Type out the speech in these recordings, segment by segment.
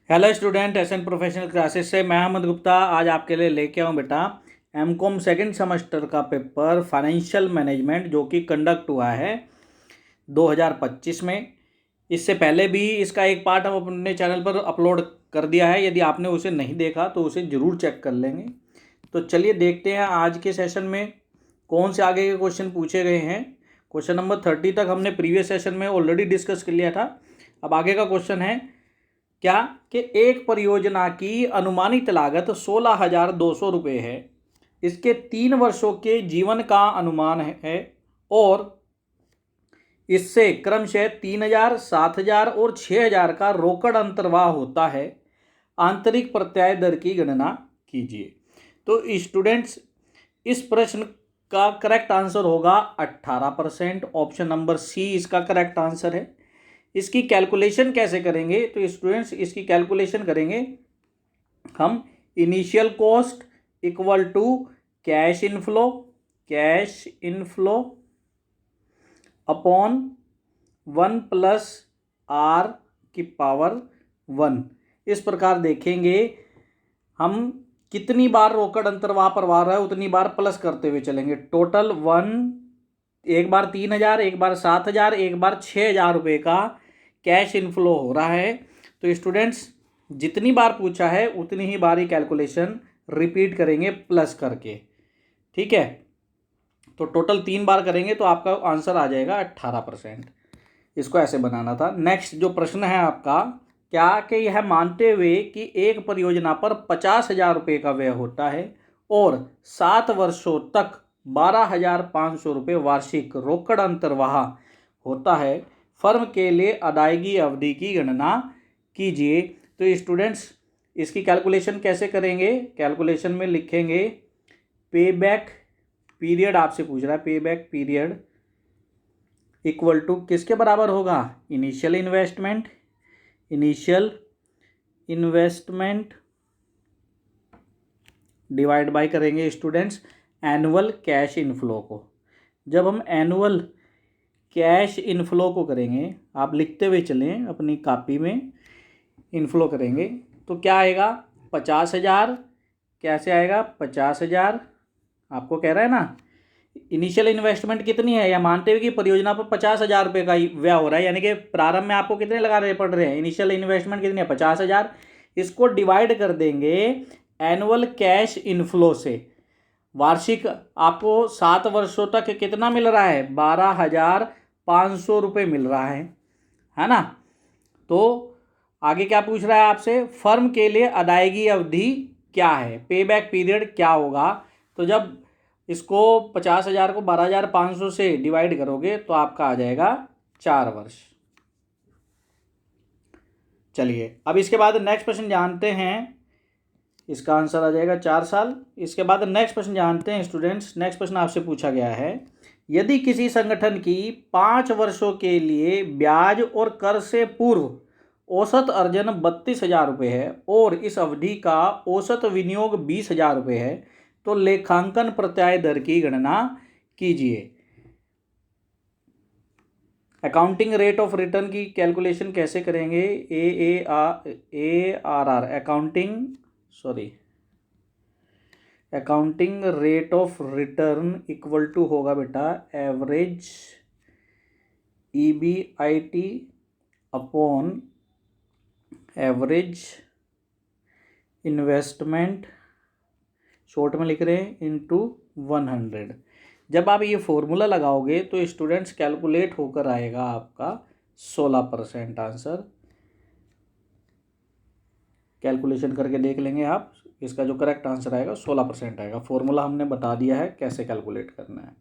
Hello student, SN professional classes से मैं अहमद गुप्ता आज आपके लिए लेके आऊँ बेटा एमकॉम सेकंड सेमेस्टर का पेपर फाइनेंशियल मैनेजमेंट जो कि कंडक्ट हुआ है 2025 में। इससे पहले भी इसका एक पार्ट हम अपने चैनल पर अपलोड कर दिया है। यदि आपने उसे नहीं देखा तो उसे ज़रूर चेक कर लेंगे। तो चलिए देखते हैं आज के सेशन में कौन से आगे के क्वेश्चन पूछे गए हैं। क्वेश्चन नंबर 30 तक हमने प्रीवियस सेशन में ऑलरेडी डिस्कस कर लिया था। अब आगे का क्वेश्चन है क्या कि एक परियोजना की अनुमानित लागत 16,200 रुपये है। इसके 3 वर्षों के जीवन का अनुमान है और इससे क्रमशः 3,000, 7,000 और 6,000 का रोकड़ अंतर्वाह होता है। आंतरिक प्रत्याय दर की गणना कीजिए। तो स्टूडेंट्स, इस प्रश्न का करेक्ट आंसर होगा 18%। ऑप्शन नंबर सी इसका करेक्ट आंसर है। इसकी कैलकुलेशन कैसे करेंगे? तो स्टूडेंट्स, इसकी कैलकुलेशन करेंगे हम initial cost equal to cash inflow upon 1 plus r की पावर 1। इस प्रकार देखेंगे हम कितनी बार रोकड़ अंतर्वाह प्रवाह रहा है उतनी बार प्लस करते हुए चलेंगे। टोटल 1, एक बार 3,000, एक बार 7,000, एक बार 6,000 रुपये का कैश इनफ्लो हो रहा है। तो स्टूडेंट्स, जितनी बार पूछा है उतनी ही बार ही कैलकुलेशन रिपीट करेंगे प्लस करके, ठीक है। तो टोटल 3 बार करेंगे तो आपका आंसर आ जाएगा 18%। इसको ऐसे बनाना था। नेक्स्ट जो प्रश्न है आपका, क्या कि यह मानते हुए कि एक परियोजना पर 50,000 रुपये का व्यय होता है और 7 वर्षों तक 12,500 रुपये वार्षिक रोकड़ अंतर्वाह होता है, फर्म के लिए अदायगी अवधि की गणना कीजिए। तो स्टूडेंट्स, इसकी कैलकुलेशन कैसे करेंगे? कैलकुलेशन में लिखेंगे पे बैक पीरियड, आपसे पूछ रहा है पे बैक पीरियड इक्वल टू किसके बराबर होगा? इनिशियल इन्वेस्टमेंट डिवाइड बाय करेंगे स्टूडेंट्स एनुअल कैश इनफ्लो को। जब हम एनुअल कैश इनफ्लो को करेंगे, आप लिखते हुए चलें अपनी कॉपी में, इनफ्लो करेंगे तो क्या आएगा? 50,000। कैसे आएगा? 50,000 आपको कह रहा है ना। इनिशियल इन्वेस्टमेंट कितनी है? या मानते हुए कि परियोजना पर 50,000 रुपये का व्यय हो रहा है, यानी कि प्रारंभ में आपको कितने लगा रहे पड़ रहे हैं? इनिशियल इन्वेस्टमेंट कितनी है? 50,000। इसको डिवाइड कर देंगे एनुअल कैश इनफ्लो से। वार्षिक आपको 7 वर्षों तक कितना मिल रहा है? 12,500 रुपये मिल रहा है ना। तो आगे क्या पूछ रहा है आपसे? फर्म के लिए अदायगी अवधि क्या है, पे बैक पीरियड क्या होगा? तो जब इसको 50,000 को 12,500 से डिवाइड करोगे तो आपका आ जाएगा 4 वर्ष। चलिए अब इसके बाद नेक्स्ट प्रश्न जानते हैं। इसका आंसर आ जाएगा 4 साल। इसके बाद नेक्स्ट प्रश्न जानते हैं स्टूडेंट्स। नेक्स्ट प्रश्न आपसे पूछा गया है, यदि किसी संगठन की 5 वर्षों के लिए ब्याज और कर से पूर्व औसत अर्जन 32,000 रुपये है और इस अवधि का औसत विनियोग 20,000 रुपये है, तो लेखांकन प्रत्याय दर की गणना कीजिए। अकाउंटिंग रेट ऑफ रिटर्न की कैलकुलेशन कैसे करेंगे? ARR accounting rate of return equal to होगा बेटा average EBIT upon average investment, short में लिख रहे हैं, इनटू 100। जब आप ये फॉर्मूला लगाओगे तो स्टूडेंट्स कैलकुलेट होकर आएगा आपका 16% आंसर। कैलकुलेशन करके देख लेंगे आप, इसका जो करेक्ट आंसर आएगा 16% आएगा। फॉर्मूला हमने बता दिया है कैसे कैलकुलेट करना है।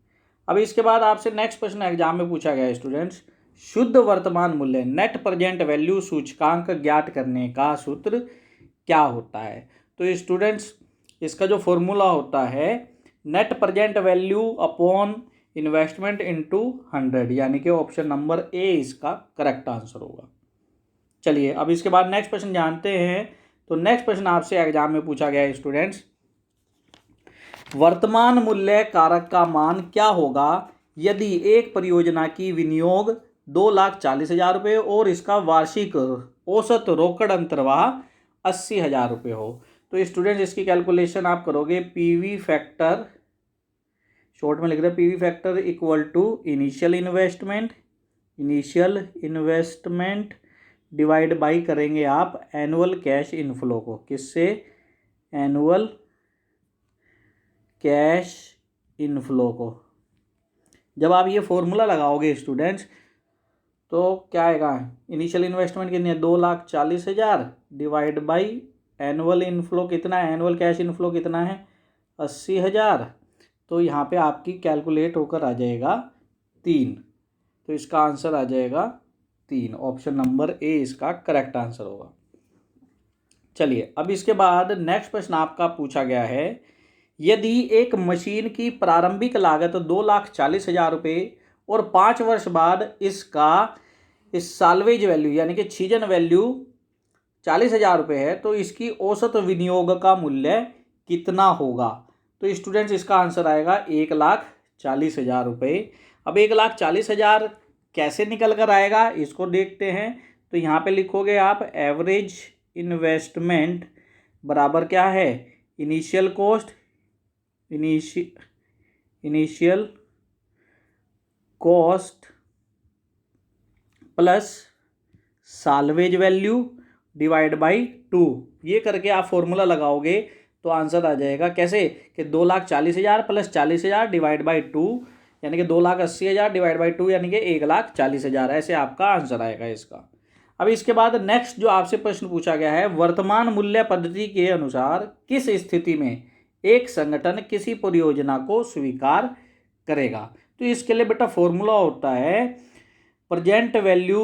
अब इसके बाद आपसे नेक्स्ट प्रश्न एग्जाम में पूछा गया है स्टूडेंट्स, शुद्ध वर्तमान मूल्य नेट प्रेजेंट वैल्यू सूचकांक ज्ञात करने का सूत्र क्या होता है? तो स्टूडेंट्स, इसका जो फॉर्मूला होता है net present value upon investment into 100, यानी कि ऑप्शन नंबर ए इसका करेक्ट आंसर होगा। चलिए अब इसके बाद नेक्स्ट प्रश्न जानते हैं। तो नेक्स्ट प्रश्न आपसे एग्जाम में पूछा गया है स्टूडेंट्स, वर्तमान मूल्य कारक का मान क्या होगा यदि एक परियोजना की विनियोग 2,40,000 रुपये और इसका वार्षिक औसत रोकड़ अंतर्वाह 80,000 रुपये हो। तो स्टूडेंट्स इसकी कैलकुलेशन आप करोगे, पीवी फैक्टर, शॉर्ट में लिख रहे हैं PV factor equal to initial investment divide by करेंगे आप एनुअल कैश इनफ्लो को। किससे? एनुअल कैश इनफ्लो को। जब आप ये फॉर्मूला लगाओगे स्टूडेंट्स तो क्या आएगा? इनिशियल इन्वेस्टमेंट कितनी है? 2,40,000 डिवाइड बाई एनुअल इनफ्लो कितना है? एनुअल कैश इनफ्लो कितना है? 80,000। तो यहाँ पे आपकी कैलकुलेट होकर आ जाएगा 3। तो इसका आंसर आ जाएगा 3। ऑप्शन नंबर ए इसका करेक्ट आंसर होगा। चलिए अब इसके बाद नेक्स्ट प्रश्न आपका पूछा गया है, यदि एक मशीन की प्रारंभिक लागत 2,40,000 रुपये और 5 वर्ष बाद इस साल्वेज वैल्यू यानी कि छीजन वैल्यू 40,000 रुपये है, तो इसकी औसत विनियोग का मूल्य कितना होगा? तो स्टूडेंट्स इसका आंसर आएगा 1,40,000 रुपये। अब 1,40,000 कैसे निकल कर आएगा इसको देखते हैं। तो यहाँ पे लिखोगे आप एवरेज इन्वेस्टमेंट बराबर क्या है? Initial cost plus salvage value divide by 2। ये करके आप फॉर्मूला लगाओगे तो आंसर आ जाएगा कैसे कि 2,40,000 प्लस 40,000 डिवाइड बाई 2 यानी कि 2,80,000 डिवाइड बाई 2 यानी कि 1,40,000। ऐसे आपका आंसर आएगा इसका। अब इसके बाद नेक्स्ट जो आपसे प्रश्न पूछा गया है, वर्तमान मूल्य पद्धति के अनुसार किस स्थिति में एक संगठन किसी परियोजना को स्वीकार करेगा? तो इसके लिए बेटा फॉर्मूला होता है प्रेजेंट वैल्यू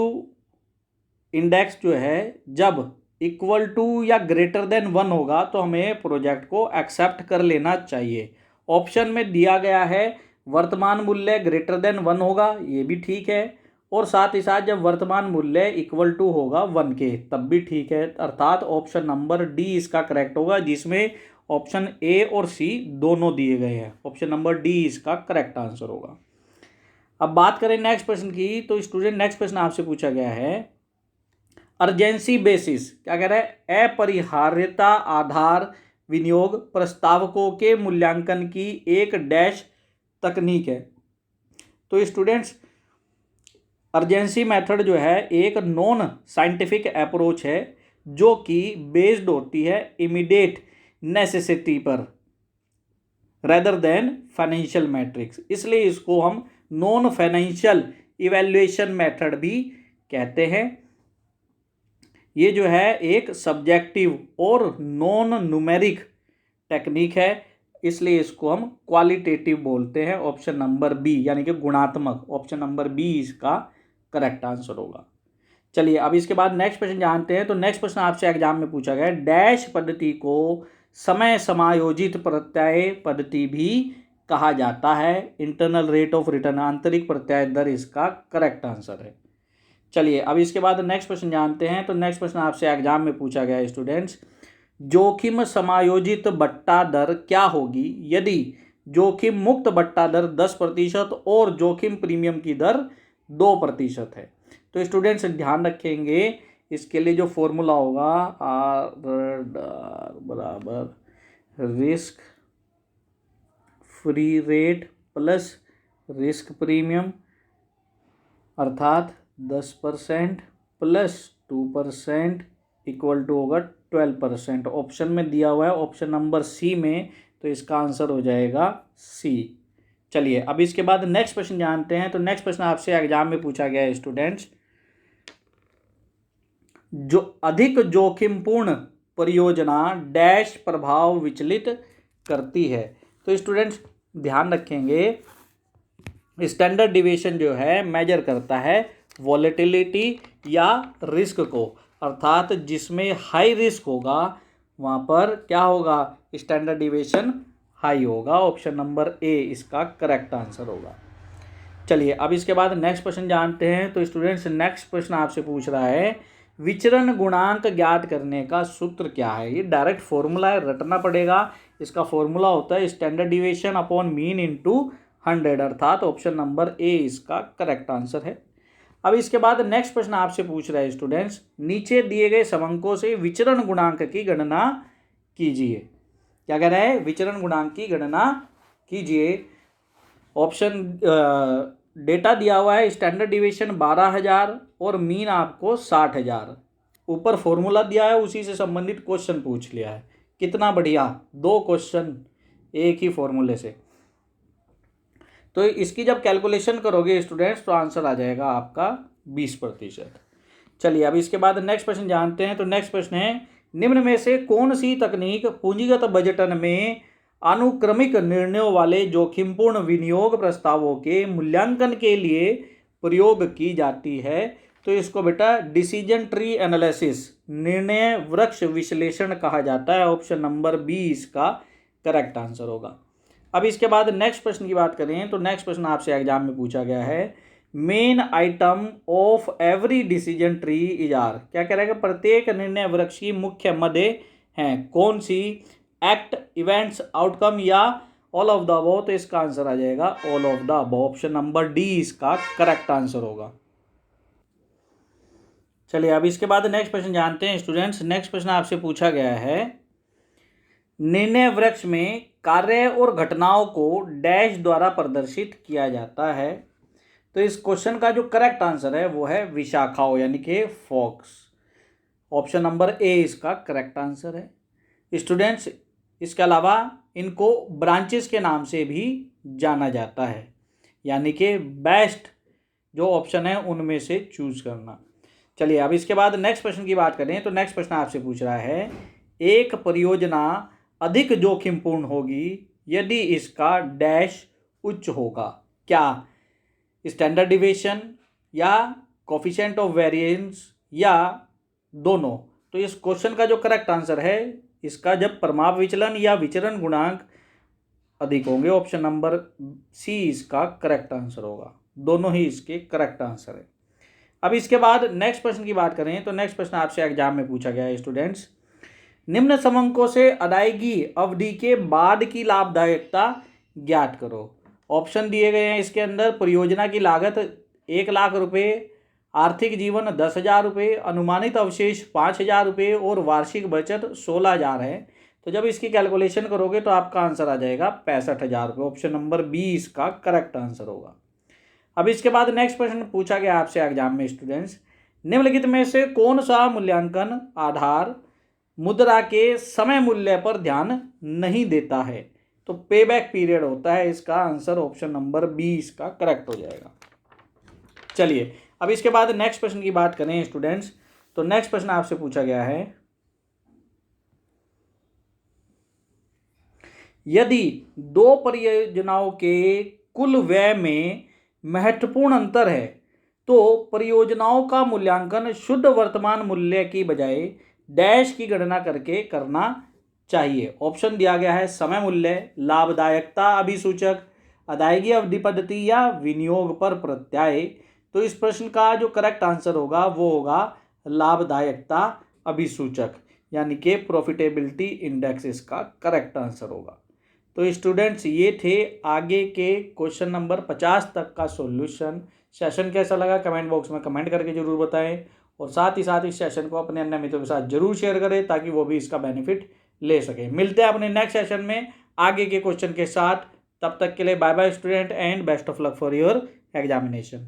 इंडेक्स जो है जब इक्वल टू या ग्रेटर देन 1 होगा तो हमें प्रोजेक्ट को एक्सेप्ट कर लेना चाहिए। ऑप्शन में दिया गया है वर्तमान मूल्य ग्रेटर देन 1 होगा, ये भी ठीक है, और साथ ही साथ जब वर्तमान मूल्य इक्वल टू होगा 1 के तब भी ठीक है। अर्थात ऑप्शन नंबर डी इसका करेक्ट होगा, जिसमें ऑप्शन ए और सी दोनों दिए गए हैं। ऑप्शन नंबर डी इसका करेक्ट आंसर होगा। अब बात करें नेक्स्ट प्रश्न की, तो स्टूडेंट नेक्स्ट प्रश्न आपसे पूछा गया है अर्जेंसी बेसिस, क्या कह रहा है? अपरिहार्यता आधार विनियोग प्रस्तावकों के मूल्यांकन की एक डैश तकनीक है। तो स्टूडेंट्स अर्जेंसी मेथड जो है एक नॉन साइंटिफिक अप्रोच है जो कि बेस्ड होती है इमीडिएट नेसेसिटी पर रेदर देन फाइनेंशियल मैट्रिक्स, इसलिए इसको हम नॉन फाइनेंशियल इवैल्यूएशन मेथड भी कहते हैं। ये जो है एक सब्जेक्टिव और नॉन न्यूमेरिक टेक्निक है, इसलिए इसको हम क्वालिटेटिव बोलते हैं। ऑप्शन नंबर बी यानी कि गुणात्मक, ऑप्शन नंबर बी इसका करेक्ट आंसर होगा। चलिए अब इसके बाद नेक्स्ट प्रश्न जानते हैं। तो नेक्स्ट प्रश्न आपसे एग्जाम में पूछा गया है, डैश पद्धति को समय समायोजित प्रत्यय पद्धति भी कहा जाता है। इंटरनल रेट ऑफ रिटर्न, आंतरिक प्रत्यय दर इसका करेक्ट आंसर है। चलिए अब इसके बाद नेक्स्ट प्रश्न जानते हैं। तो नेक्स्ट प्रश्न आपसे एग्जाम में पूछा गया है स्टूडेंट्स, जोखिम समायोजित बट्टा दर क्या होगी यदि जोखिम मुक्त बट्टा दर 10% और जोखिम प्रीमियम की दर 2% है? तो स्टूडेंट्स ध्यान रखेंगे इसके लिए जो फॉर्मूला होगा आर बराबर risk free rate plus risk premium, अर्थात 10% प्लस 2% इक्वल टू होगा 12%। ऑप्शन में दिया हुआ है ऑप्शन नंबर सी में, तो इसका आंसर हो जाएगा सी। चलिए अब इसके बाद नेक्स्ट प्रश्न जानते हैं। तो नेक्स्ट प्रश्न आपसे एग्जाम में पूछा गया है स्टूडेंट्स, जो अधिक जोखिमपूर्ण परियोजना डैश प्रभाव विचलित करती है? तो स्टूडेंट्स ध्यान रखेंगे स्टैंडर्ड डिविएशन जो है मेजर करता है वॉलेटिलिटी या रिस्क को, अर्थात जिसमें हाई रिस्क होगा वहाँ पर क्या होगा? स्टैंडर्ड डिविएशन हाई होगा। ऑप्शन नंबर ए इसका करेक्ट आंसर होगा। चलिए अब इसके बाद नेक्स्ट प्रश्न जानते हैं। तो स्टूडेंट्स नेक्स्ट प्रश्न आपसे पूछ रहा है, विचरण गुणांक ज्ञात करने का सूत्र क्या है? ये डायरेक्ट फॉर्मूला है, रटना पड़ेगा। इसका फॉर्मूला होता है standard deviation upon mean into 100, अर्थात ऑप्शन नंबर ए इसका करेक्ट आंसर है। अब इसके बाद नेक्स्ट प्रश्न आपसे पूछ रहा है स्टूडेंट्स, नीचे दिए गए समंकों से विचरण गुणांक की गणना कीजिए। क्या कह रहा है? विचरण गुणांक की गणना कीजिए। ऑप्शन डेटा दिया हुआ है, स्टैंडर्ड डिविएशन 12,000 और मीन आपको 60,000। ऊपर फॉर्मूला दिया है, उसी से संबंधित क्वेश्चन पूछ लिया है। कितना बढ़िया, 2 क्वेश्चन एक ही फॉर्मूले से। तो इसकी जब कैलकुलेशन करोगे स्टूडेंट्स तो आंसर आ जाएगा आपका 20%। चलिए अब इसके बाद नेक्स्ट प्रश्न जानते हैं। तो नेक्स्ट प्रश्न है, निम्न में से कौन सी तकनीक पूंजीगत बजटन में अनुक्रमिक निर्णयों वाले जोखिमपूर्ण विनियोग प्रस्तावों के मूल्यांकन के लिए प्रयोग की जाती है? तो इसको बेटा डिसीजन ट्री एनालिसिस, निर्णय वृक्ष विश्लेषण कहा जाता है। ऑप्शन नंबर बी इसका करेक्ट आंसर होगा। अब इसके बाद नेक्स्ट प्रश्न की बात करें तो नेक्स्ट प्रश्न आपसे एग्जाम में पूछा गया है, main item of every decision tree is are. क्या कह रहा है कि प्रत्येक निर्णय वृक्ष की मुख्य मदे हैं कौन सी? एक्ट, इवेंट्स, आउटकम या ऑल ऑफ द अबव। तो इसका आंसर आ जाएगा all of the above. Option number D इसका करेक्ट आंसर होगा। चलिए अब इसके बाद नेक्स्ट प्रश्न जानते हैं स्टूडेंट्स। नेक्स्ट प्रश्न आपसे पूछा गया है, निर्णय वृक्ष में कार्य और घटनाओं को डैश द्वारा प्रदर्शित किया जाता है। तो इस क्वेश्चन का जो करेक्ट आंसर है वो है विशाखाओं, यानी कि फॉक्स। ऑप्शन नंबर ए इसका करेक्ट आंसर है। स्टूडेंट्स इसके अलावा इनको ब्रांचेस के नाम से भी जाना जाता है, यानी कि बेस्ट जो ऑप्शन है उनमें से चूज करना। चलिए अब इसके बाद नेक्स्ट प्रश्न की बात करें तो नेक्स्ट प्रश्न आपसे पूछ रहा है, एक परियोजना अधिक जोखिमपूर्ण होगी यदि इसका डैश उच्च होगा। क्या? स्टैंडर्ड डिविएशन या कोफिशिएंट ऑफ वेरिएंस या दोनों। तो इस क्वेश्चन का जो करेक्ट आंसर है इसका जब प्रमाप विचलन या विचरण गुणांक अधिक होंगे। ऑप्शन नंबर सी इसका करेक्ट आंसर होगा। दोनों ही इसके करेक्ट आंसर है। अब इसके बाद नेक्स्ट प्रश्न की बात करें तो नेक्स्ट प्रश्न आपसे एग्जाम में पूछा गया है स्टूडेंट्स, निम्न समंकों से अदायगी अवधि के बाद की लाभदायकता ज्ञात करो। ऑप्शन दिए गए हैं इसके अंदर, परियोजना की लागत 1,00,000 रुपये, आर्थिक जीवन 10,000 रुपये, अनुमानित अवशेष 5,000 रुपये और वार्षिक बचत 16,000 है। तो जब इसकी कैलकुलेशन करोगे तो आपका आंसर आ जाएगा 65,000 रुपये। ऑप्शन नंबर बी इसका करेक्ट आंसर होगा। अब इसके बाद नेक्स्ट प्रश्न पूछा गया आपसे एग्जाम में स्टूडेंट्स, निम्नलिखित में से कौन सा मूल्यांकन आधार मुद्रा के समय मूल्य पर ध्यान नहीं देता है? तो पेबैक पीरियड होता है इसका आंसर। ऑप्शन नंबर बी इसका करेक्ट हो जाएगा। चलिए अब इसके बाद नेक्स्ट प्रश्न की बात करें स्टूडेंट्स तो नेक्स्ट प्रश्न आपसे पूछा गया है, यदि दो परियोजनाओं के कुल व्यय में महत्वपूर्ण अंतर है तो परियोजनाओं का मूल्यांकन शुद्ध वर्तमान मूल्य की बजाय डैश की गणना करके करना चाहिए। ऑप्शन दिया गया है, समय मूल्य, लाभदायकता अभिसूचक, अदायगी अवधि पद्धति या विनियोग पर प्रत्याय। तो इस प्रश्न का जो करेक्ट आंसर होगा वो होगा लाभदायकता अभिसूचक, यानी कि प्रॉफिटेबिलिटी इंडेक्स इसका करेक्ट आंसर होगा। तो स्टूडेंट्स ये थे आगे के क्वेश्चन नंबर 50 तक का सॉल्यूशन। सेशन कैसा लगा कमेंट बॉक्स में कमेंट करके जरूर बताएं और साथ ही साथ इस सेशन को अपने अन्य मित्रों के साथ जरूर शेयर करें ताकि वो भी इसका बेनिफिट ले सके। मिलते हैं अपने नेक्स्ट सेशन में आगे के क्वेश्चन के साथ। तब तक के लिए bye bye student and best of luck for your examination.